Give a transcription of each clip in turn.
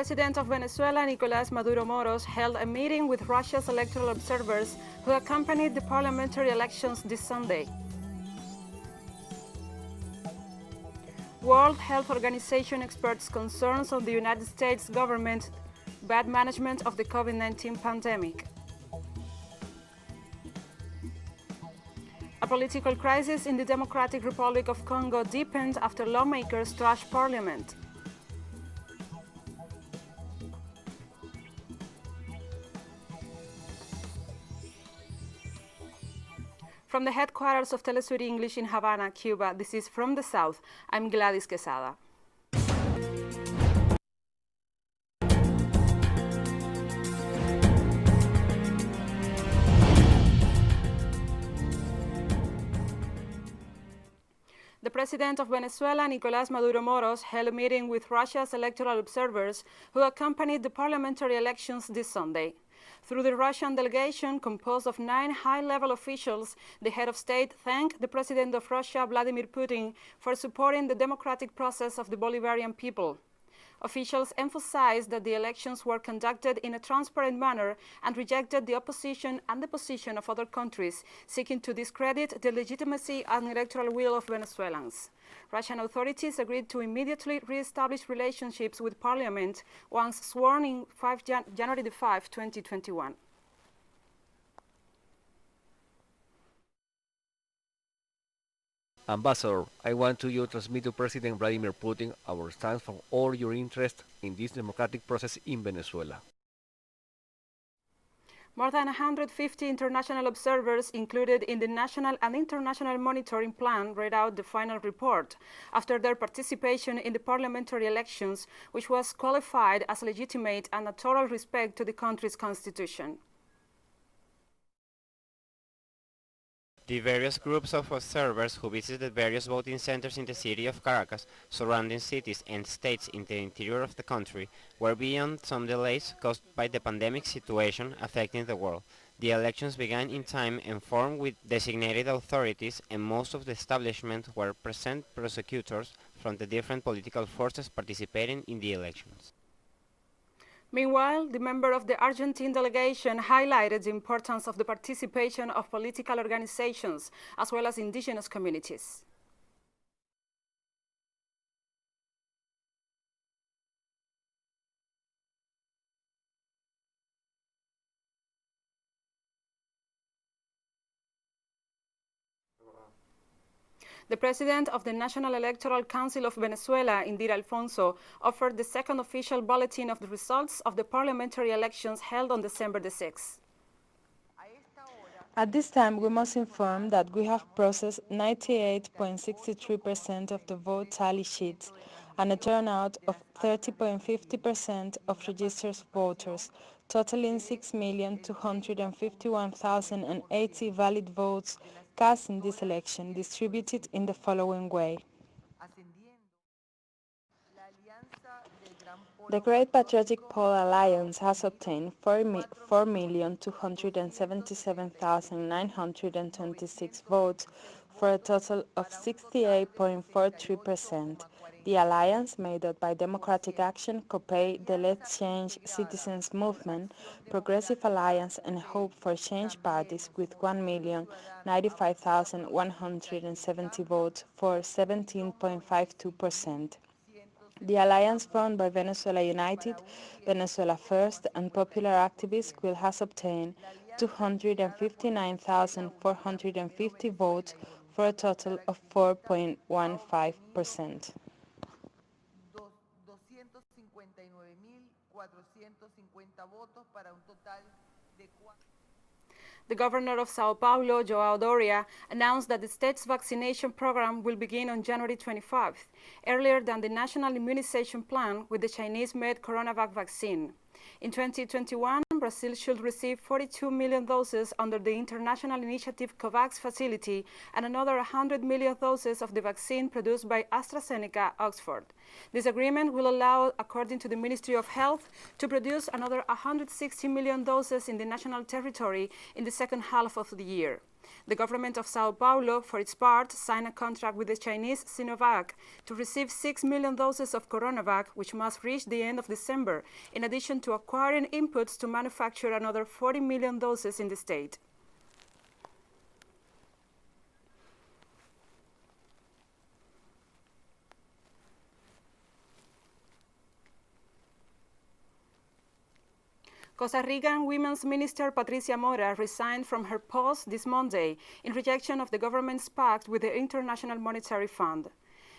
President of Venezuela, Nicolás Maduro Moros, held a meeting with Russia's electoral observers who accompanied the parliamentary elections this Sunday. World Health Organization experts concerns on the United States government's bad management of the COVID-19 pandemic. A political crisis in the Democratic Republic of Congo deepened after lawmakers trashed parliament. From the headquarters of TeleSUR English in Havana, Cuba, this is From the South. I'm Gladys Quesada. The President of Venezuela, Nicolás Maduro Moros, held a meeting with Russia's electoral observers who accompanied the parliamentary elections this Sunday. Through the Russian delegation, composed of 9 high-level officials, the head of state thanked the President of Russia, Vladimir Putin, for supporting the democratic process of the Bolivarian people. Officials emphasized that the elections were conducted in a transparent manner and rejected the opposition and the position of other countries, seeking to discredit the legitimacy and electoral will of Venezuelans. Russian authorities agreed to immediately re-establish relationships with parliament once sworn in January 5, 2021. Ambassador, I want you to transmit to President Vladimir Putin our thanks for all your interest in this democratic process in Venezuela. More than 150 international observers included in the national and international monitoring plan read out the final report after their participation in the parliamentary elections, which was qualified as legitimate and a total respect to the country's constitution. The various groups of observers who visited various voting centers in the city of Caracas, surrounding cities and states in the interior of the country, were beyond some delays caused by the pandemic situation affecting the world. The elections began in time and formed with designated authorities, and most of the establishment were present prosecutors from the different political forces participating in the elections. Meanwhile, the member of the Argentine delegation highlighted the importance of the participation of political organizations as well as indigenous communities. The president of the National Electoral Council of Venezuela, Indira Alfonso, offered the second official bulletin of the results of the parliamentary elections held on December the 6th. At this time, we must inform that we have processed 98.63% of the vote tally sheets and a turnout of 30.50% of registered voters, totaling 6,251,080 valid votes cast in this election, distributed in the following way. The Great Patriotic Pole Alliance has obtained 4,277,926 votes for a total of 68.43%. The alliance, made up by Democratic Action, COPEI, the Let's Change Citizens Movement, Progressive Alliance, and Hope for Change parties, with 1,095,170 votes for 17.52%. The alliance formed by Venezuela United, Venezuela First, and popular activists will has obtained 259,450 votes for a total of 4.15%. The governor of Sao Paulo, W.H.O, announced that the state's vaccination program will begin on January 25th, earlier than the national immunization plan with the Chinese-made CoronaVac vaccine. In 2021, Brazil should receive 42 million doses under the international initiative COVAX facility and another 100 million doses of the vaccine produced by AstraZeneca, Oxford. This agreement will allow, according to the Ministry of Health, to produce another 160 million doses in the national territory in the second half of the year. The government of Sao Paulo, for its part, signed a contract with the Chinese Sinovac to receive 6 million doses of CoronaVac, which must reach the end of December, in addition to acquiring inputs to manufacture another 40 million doses in the state. Costa Rican Women's Minister Patricia Mora resigned from her post this Monday in rejection of the government's pact with the International Monetary Fund.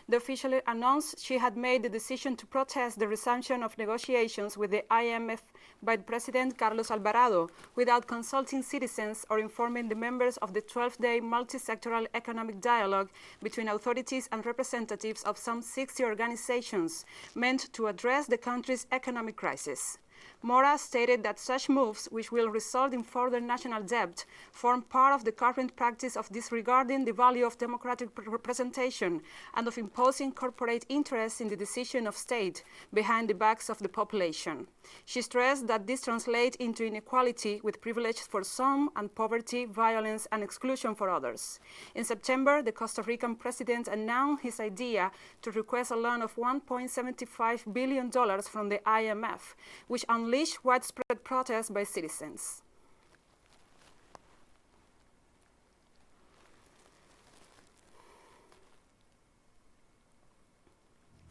The official announced she had made the decision to protest the resumption of negotiations with the IMF by President Carlos Alvarado without consulting citizens or informing the members of the 12-day multi-sectoral economic dialogue between authorities and representatives of some 60 organizations meant to address the country's economic crisis. Mora stated that such moves, which will result in further national debt, form part of the current practice of disregarding the value of democratic representation and of imposing corporate interests in the decision of state behind the backs of the population. She stressed that this translates into inequality with privilege for some and poverty, violence, and exclusion for others. In September, the Costa Rican president announced his idea to request a loan of $1.75 billion from the IMF, which unleashed widespread protests by citizens.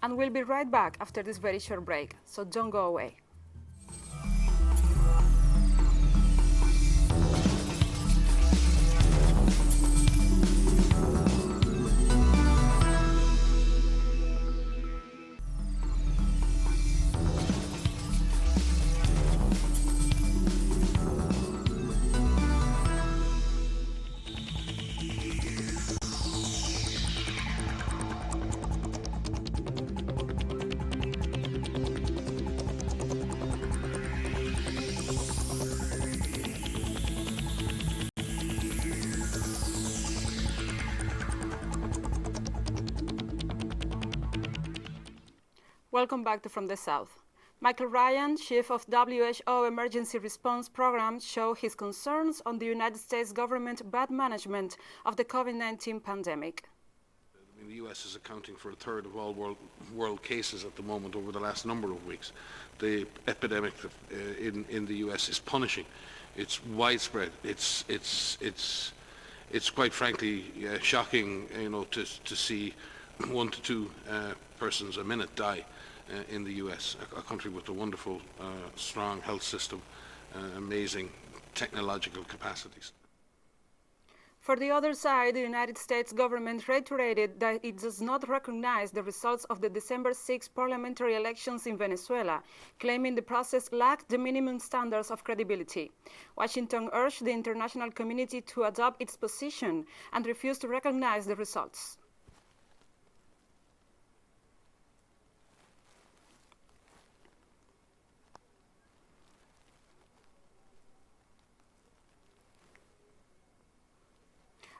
And we'll be right back after this very short break, so don't go away. Welcome back to From the South. Michael Ryan, chief of W.H.O. Emergency Response Program, showed his concerns on the United States government's bad management of the COVID-19 pandemic. The U.S. is accounting for a third of all world cases at the moment over the last number of weeks. The epidemic in the U.S. is punishing. It's widespread. It's quite frankly shocking, to see 1 to 2 persons a minute die in the U.S., a country with a wonderful, strong health system, amazing technological capacities. For the other side, the United States government reiterated that it does not recognize the results of the December 6 parliamentary elections in Venezuela, claiming the process lacked the minimum standards of credibility. Washington urged the international community to adopt its position and refuse to recognize the results.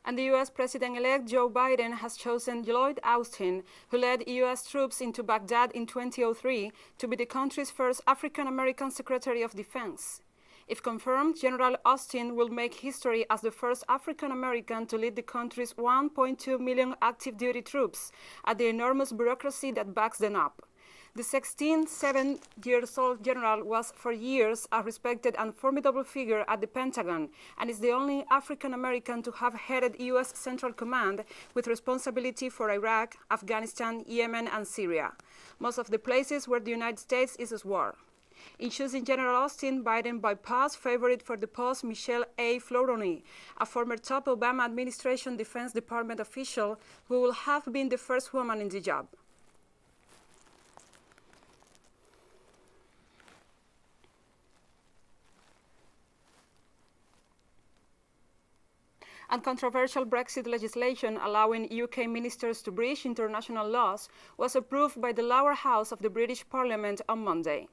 And the U.S. President-elect Joe Biden has chosen Lloyd Austin, who led U.S. troops into Baghdad in 2003, to be the country's first African-American Secretary of Defense. If confirmed, General Austin will make history as the first African-American to lead the country's 1.2 million active duty troops at the enormous bureaucracy that backs them up. The 67-year-old general was for years a respected and formidable figure at the Pentagon and is the only African-American to have headed U.S. Central Command with responsibility for Iraq, Afghanistan, Yemen, and Syria, most of the places where the United States is at war. In choosing General Austin, Biden bypassed favorite for the post Michelle A. Flournoy, a former top Obama administration Defense Department official who will have been the first woman in the job. And controversial Brexit legislation allowing UK ministers to breach international laws was approved by the lower house of the British Parliament on Monday.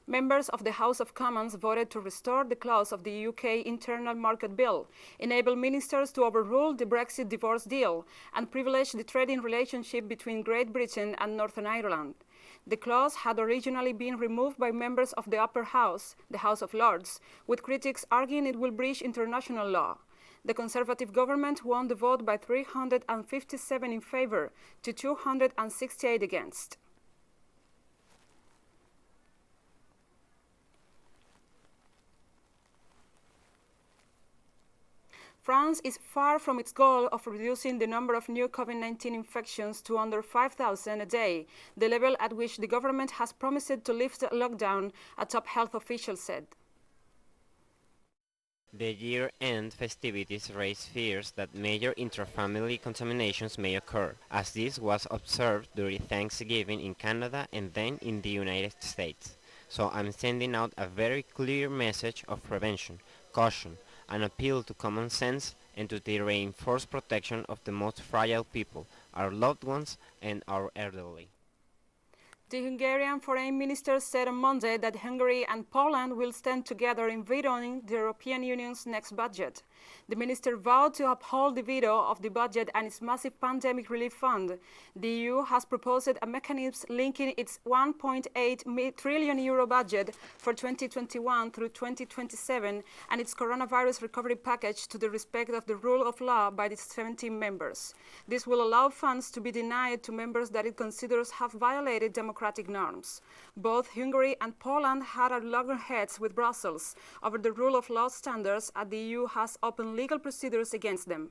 Members of the House of Commons voted to restore the clause of the UK Internal Market Bill, enable ministers to overrule the Brexit divorce deal, and privilege the trading relationship between Great Britain and Northern Ireland. The clause had originally been removed by members of the upper house, the House of Lords, with critics arguing it will breach international law. The Conservative government won the vote by 357 in favor to 268 against. France is far from its goal of reducing the number of new COVID-19 infections to under 5,000 a day, the level at which the government has promised to lift the lockdown, a top health official said. The year-end festivities raise fears that major intra-family contaminations may occur, as this was observed during Thanksgiving in Canada and then in the United States. So I'm sending out a very clear message of prevention, caution, an appeal to common sense and to the reinforced protection of the most fragile people, our loved ones and our elderly. The Hungarian foreign minister said on Monday that Hungary and Poland will stand together in vetoing the European Union's next budget. The minister vowed to uphold the veto of the budget and its massive pandemic relief fund. The EU has proposed a mechanism linking its 1.8 trillion euro budget for 2021 through 2027 and its coronavirus recovery package to the respect of the rule of law by its 17 members. This will allow funds to be denied to members that it considers have violated democratic norms. Both Hungary and Poland had at loggerheads with Brussels over the rule of law standards, and the EU has opened legal procedures against them.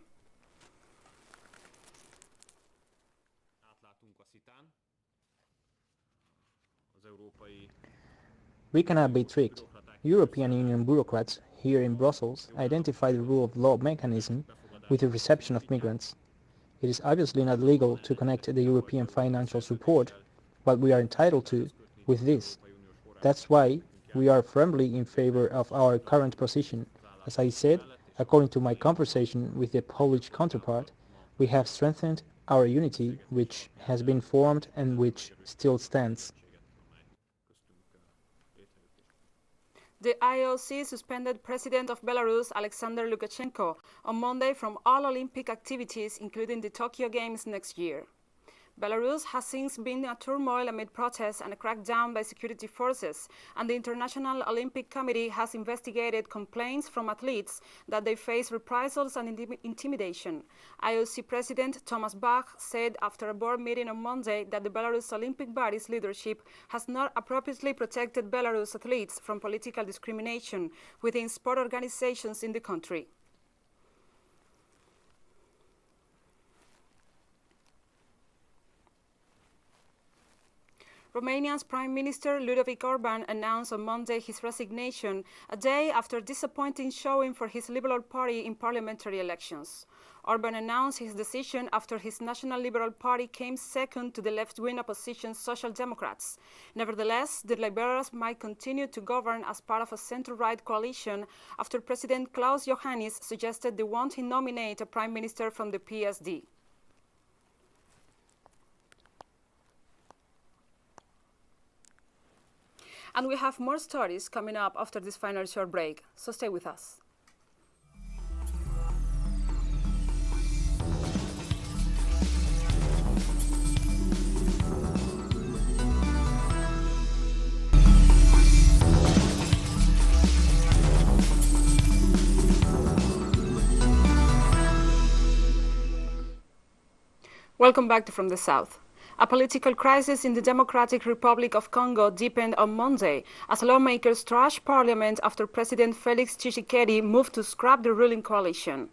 We cannot be tricked. European Union bureaucrats here in Brussels identify the rule of law mechanism with the reception of migrants. It is obviously not legal to connect the European financial support, but we are entitled to with this. That's why we are firmly in favor of our current position. As I said, according to my conversation with the Polish counterpart, we have strengthened our unity, which has been formed and which still stands. The IOC suspended President of Belarus, Alexander Lukashenko, on Monday from all Olympic activities, including the Tokyo Games next year. Belarus has since been in turmoil amid protests and a crackdown by security forces, and the International Olympic Committee has investigated complaints from athletes that they face reprisals and intimidation. IOC President Thomas Bach said after a board meeting on Monday that the Belarus Olympic body's leadership has not appropriately protected Belarus athletes from political discrimination within sport organizations in the country. Romania's Prime Minister Ludovic Orban announced on Monday his resignation, a day after disappointing showing for his Liberal Party in parliamentary elections. Orban announced his decision after his National Liberal Party came second to the left-wing opposition Social Democrats. Nevertheless, the Liberals might continue to govern as part of a centre-right coalition after President Klaus Iohannis suggested they want to nominate a Prime Minister from the PSD. And we have more stories coming up after this final short break, so stay with us. Welcome back to From the South. A political crisis in the Democratic Republic of Congo deepened on Monday as lawmakers trashed parliament after President Felix Tshisekedi moved to scrap the ruling coalition.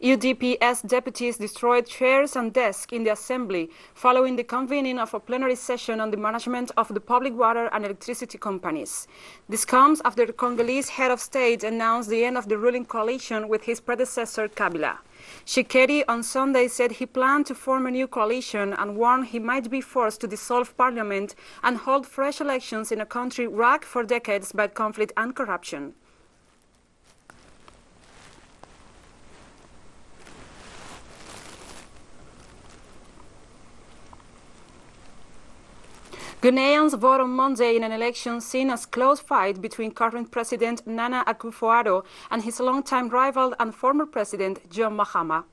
UDPS deputies destroyed chairs and desks in the assembly following the convening of a plenary session on the management of the public water and electricity companies. This comes after the Congolese head of state announced the end of the ruling coalition with his predecessor Kabila. Tshisekedi on Sunday said he planned to form a new coalition and warned he might be forced to dissolve parliament and hold fresh elections in a country racked for decades by conflict and corruption. Ghanaians vote on Monday in an election seen as a close fight between current President Nana Akufo-Addo and his longtime rival and former President John Mahama.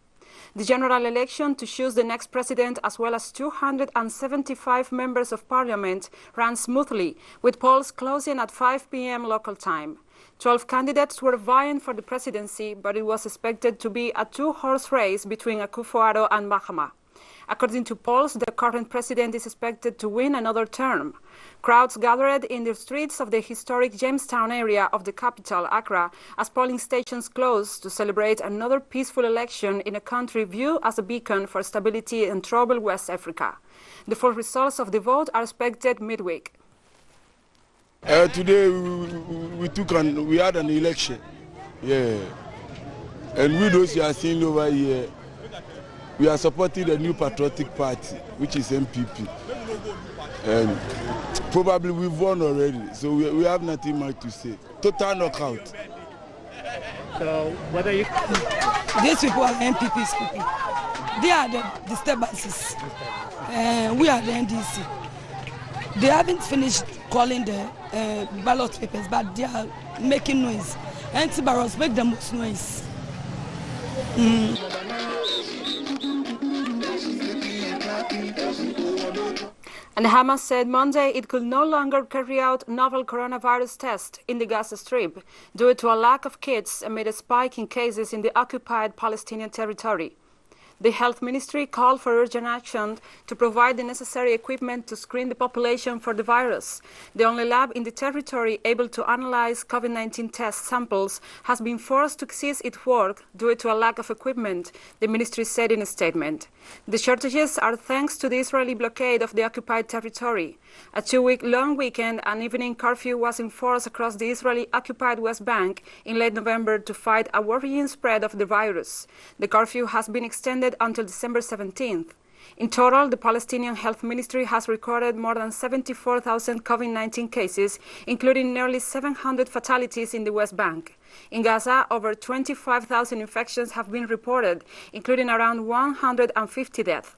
The general election to choose the next president as well as 275 members of parliament ran smoothly, with polls closing at 5 p.m. local time. 12 candidates were vying for the presidency, but it was expected to be a two-horse race between Akufo-Addo and Mahama. According to polls, the current president is expected to win another term. Crowds gathered in the streets of the historic Jamestown area of the capital, Accra, as polling stations closed to celebrate another peaceful election in a country viewed as a beacon for stability in troubled West Africa. The full results of the vote are expected midweek. Today we had an election, and we those you are seeing over here, we are supporting the new patriotic party, which is MPP, and probably we've won already, so we have nothing much to say. Total knockout. So whether you... These people are MPP's people. They are the disturbances. We are the NDC. They haven't finished calling the ballot papers, but they are making noise. Anti-barrels make the most noise. And Hamas said Monday it could no longer carry out novel coronavirus tests in the Gaza Strip due to a lack of kits amid a spike in cases in the occupied Palestinian territory. The health ministry called for urgent action to provide the necessary equipment to screen the population for the virus. The only lab in the territory able to analyze COVID-19 test samples has been forced to cease its work due to a lack of equipment, the ministry said in a statement. The shortages are thanks to the Israeli blockade of the occupied territory. A 2-week long weekend and evening curfew was enforced across the Israeli-occupied West Bank in late November to fight a worrying spread of the virus. The curfew has been extended until December 17th. In total, the Palestinian Health Ministry has recorded more than 74,000 COVID-19 cases, including nearly 700 fatalities in the West Bank. In Gaza, over 25,000 infections have been reported, including around 150 deaths.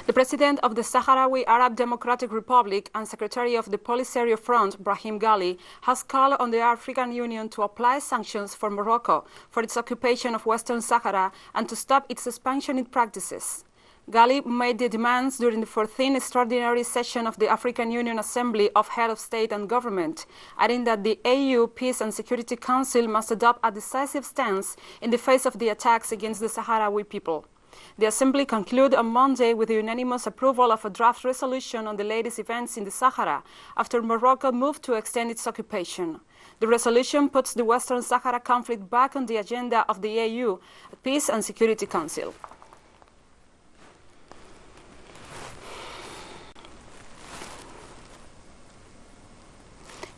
The president of the Sahrawi Arab Democratic Republic and secretary of the Polisario Front, Brahim Ghali, has called on the African Union to apply sanctions for Morocco for its occupation of Western Sahara and to stop its expansionist practices. Ghali made the demands during the 14th extraordinary session of the African Union Assembly of Head of State and Government, adding that the AU Peace and Security Council must adopt a decisive stance in the face of the attacks against the Sahrawi people. The Assembly concluded on Monday with the unanimous approval of a draft resolution on the latest events in the Sahara after Morocco moved to extend its occupation. The resolution puts the Western Sahara conflict back on the agenda of the AU Peace and Security Council.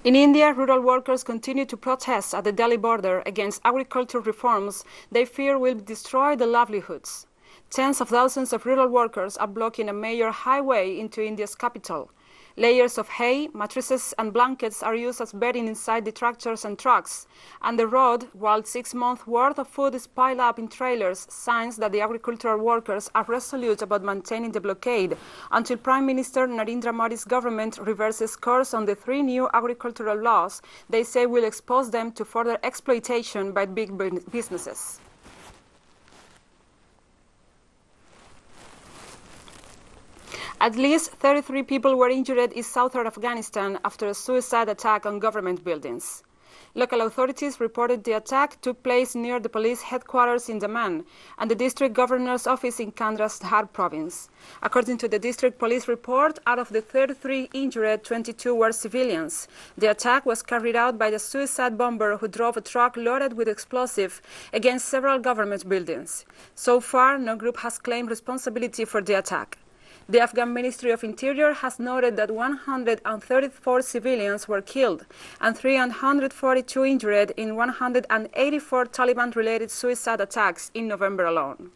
In India, rural workers continue to protest at the Delhi border against agricultural reforms they fear will destroy their livelihoods. Tens of thousands of rural workers are blocking a major highway into India's capital. Layers of hay, mattresses and blankets are used as bedding inside the tractors and trucks, and the road, while 6 months' worth of food is piled up in trailers, signs that the agricultural workers are resolute about maintaining the blockade until Prime Minister Narendra Modi's government reverses course on the 3 new agricultural laws they say will expose them to further exploitation by big businesses. At least 33 people were injured in southern Afghanistan after a suicide attack on government buildings. Local authorities reported the attack took place near the police headquarters in Daman and the district governor's office in Kandahar province. According to the district police report, out of the 33 injured, 22 were civilians. The attack was carried out by the suicide bomber who drove a truck loaded with explosives against several government buildings. So far, no group has claimed responsibility for the attack. The Afghan Ministry of Interior has noted that 134 civilians were killed and 342 injured in 184 Taliban-related suicide attacks in November alone.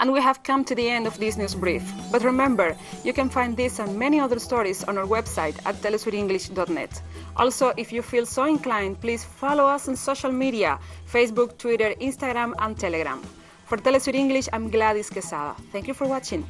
And we have come to the end of this news brief. But remember, you can find this and many other stories on our website at telesurenglish.net. Also, if you feel so inclined, please follow us on social media, Facebook, Twitter, Instagram, and Telegram. For TeleSUR English, I'm Gladys Quesada. Thank you for watching.